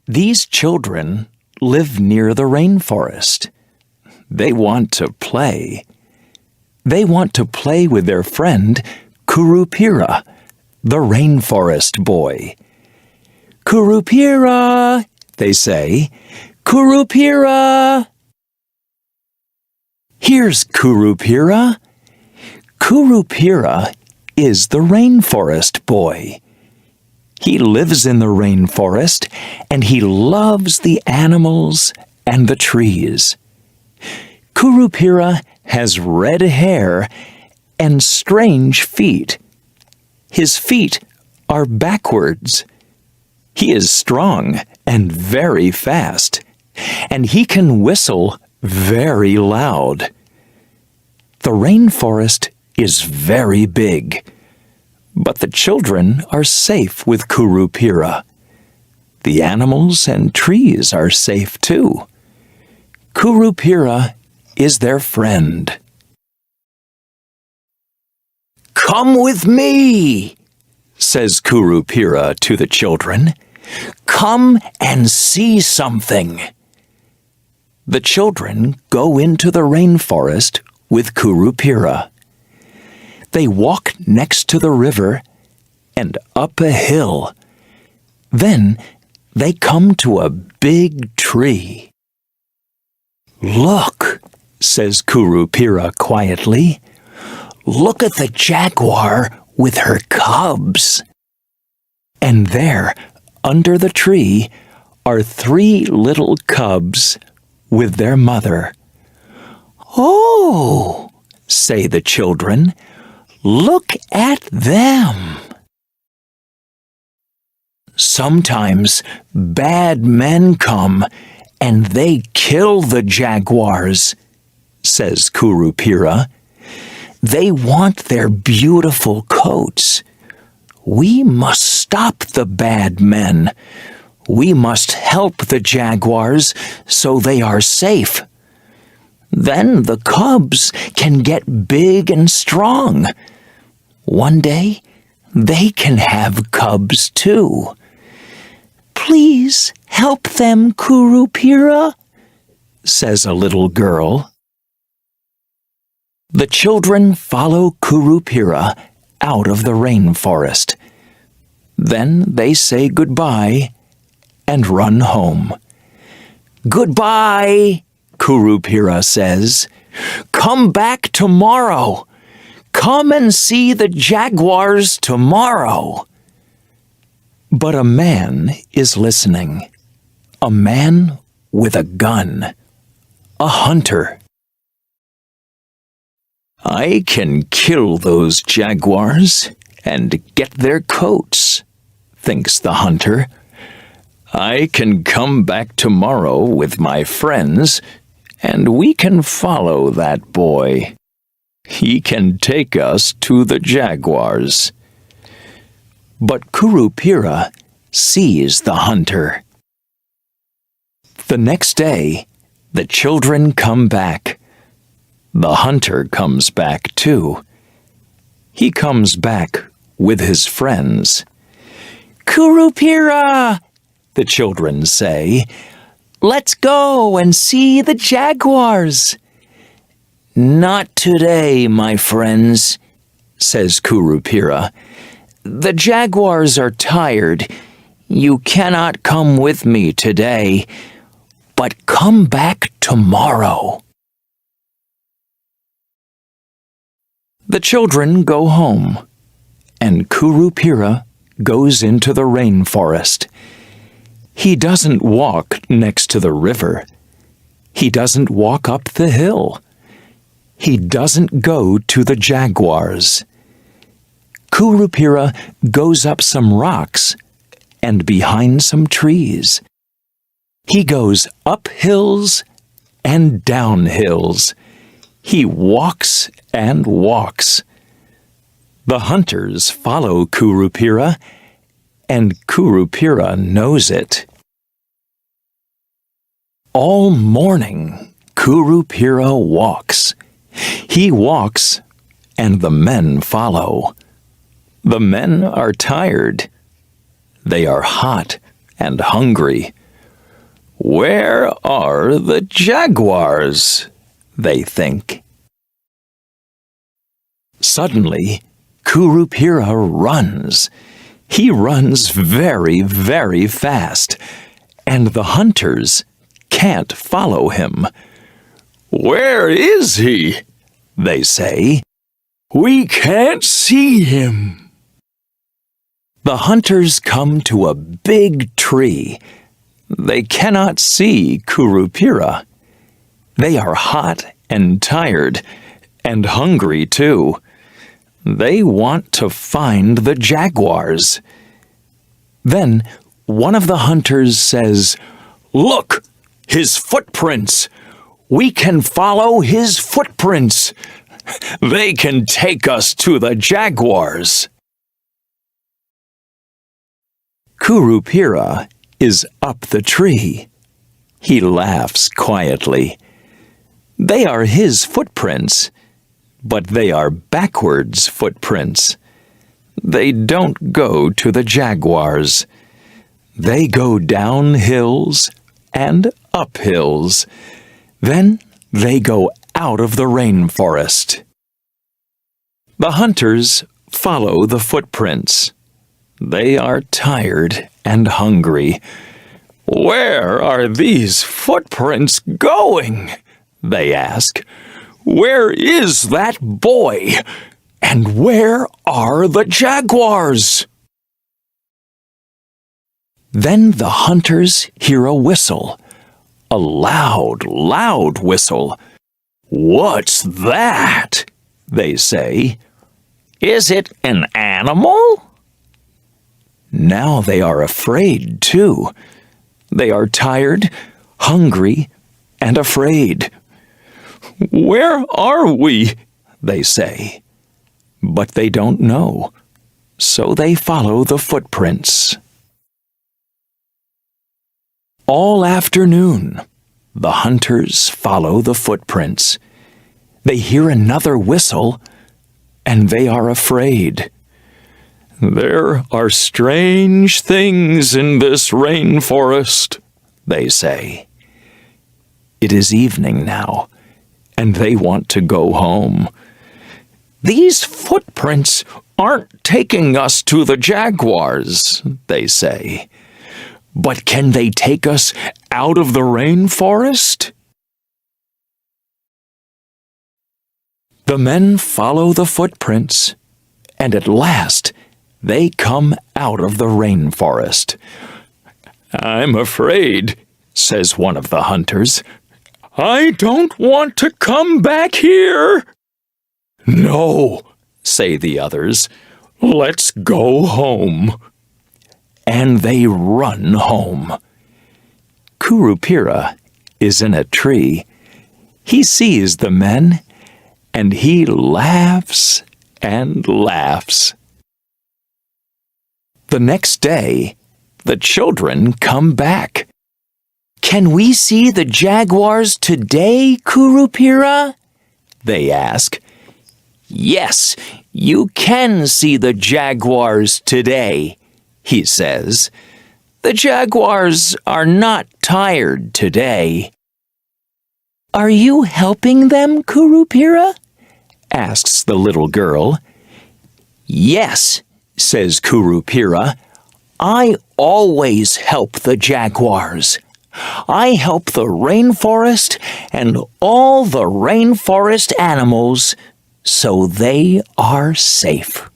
These children live near the rainforest. They want to play. They want to play with their friend Curupira, the rainforest boy. Curupira, they say. Curupira! Here's Curupira. Curupira is the rainforest boy. He lives in the rainforest, and he loves the animals and the trees. Curupira has red hair and strange feet. His feet are backwards. He is strong and very fast, and he can whistle very loud. The rainforest is very big, but the children are safe with Curupira. The animals and trees are safe too. Curupira is their friend. "Come with me," says Curupira to the children. "Come and see something." The children go into the rainforest with Curupira. They walk next to the river and up a hill. Then they come to a big tree. "Look," says Curupira quietly. "Look at the jaguar with her cubs." And there, under the tree, are 3 little cubs with their mother. "Oh," say the children, "look at them." Sometimes bad men come and they kill the jaguars, says Curupira. They want their beautiful coats. We must stop the bad men. We must help the jaguars so they are safe. Then the cubs can get big and strong. One day, they can have cubs too. "Please help them, Curupira," says a little girl. The children follow Curupira out of the rainforest. Then they say goodbye and run home. "Goodbye," Curupira says. "Come back tomorrow. Come and see the jaguars tomorrow." But a man is listening. A man with a gun. A hunter. "I can kill those jaguars and get their coats," thinks the hunter. "I can come back tomorrow with my friends, and we can follow that boy. He can take us to the jaguars." But Curupira sees the hunter. The next day, the children come back. The hunter comes back too. He comes back with his friends. "Curupira," the children say, "let's go and see the jaguars." "Not today, my friends," says Curupira. "The jaguars are tired. You cannot come with me today, but come back tomorrow." The children go home, and Curupira goes into the rainforest. He doesn't walk next to the river. He doesn't walk up the hill. He doesn't go to the jaguars. Curupira goes up some rocks and behind some trees. He goes up hills and down hills. He walks and walks. The hunters follow Curupira, and Curupira knows it. All morning, Curupira walks. He walks, and the men follow. The men are tired. They are hot and hungry. Where are the jaguars? They think. Suddenly, Curupira runs. He runs very, very fast, and the hunters can't follow him. Where is he? They say. We can't see him. The hunters come to a big tree. They cannot see Curupira. They are hot and tired, and hungry too. They want to find the jaguars. Then one of the hunters says, "Look, his footprints! We can follow his footprints! They can take us to the jaguars!" Curupira is up the tree. He laughs quietly. They are his footprints, but they are backwards footprints. They don't go to the jaguars. They go down hills and up hills. Then they go out of the rainforest. The hunters follow the footprints. They are tired and hungry. Where are these footprints going? They ask. Where is that boy? And where are the jaguars? Then the hunters hear a whistle. A loud, loud whistle. What's that? They say. Is it an animal? Now they are afraid, too. They are tired, hungry, and afraid. Where are we? They say. But they don't know, so they follow the footprints. All afternoon, the hunters follow the footprints. They hear another whistle, and they are afraid. There are strange things in this rainforest, they say. It is evening now, and they want to go home. These footprints aren't taking us to the jaguars, they say. But can they take us out of the rainforest? The men follow the footprints, and at last they come out of the rainforest. I'm afraid, says one of the hunters. I don't want to come back here. No, say the others. Let's go home. And they run home. Curupira is in a tree. He sees the men, and he laughs and laughs. The next day, the children come back. Can we see the jaguars today, Curupira? They ask. Yes, you can see the jaguars today, he says. The jaguars are not tired today. Are you helping them, Curupira? Asks the little girl. Yes, says Curupira. I always help the jaguars. I help the rainforest and all the rainforest animals so they are safe.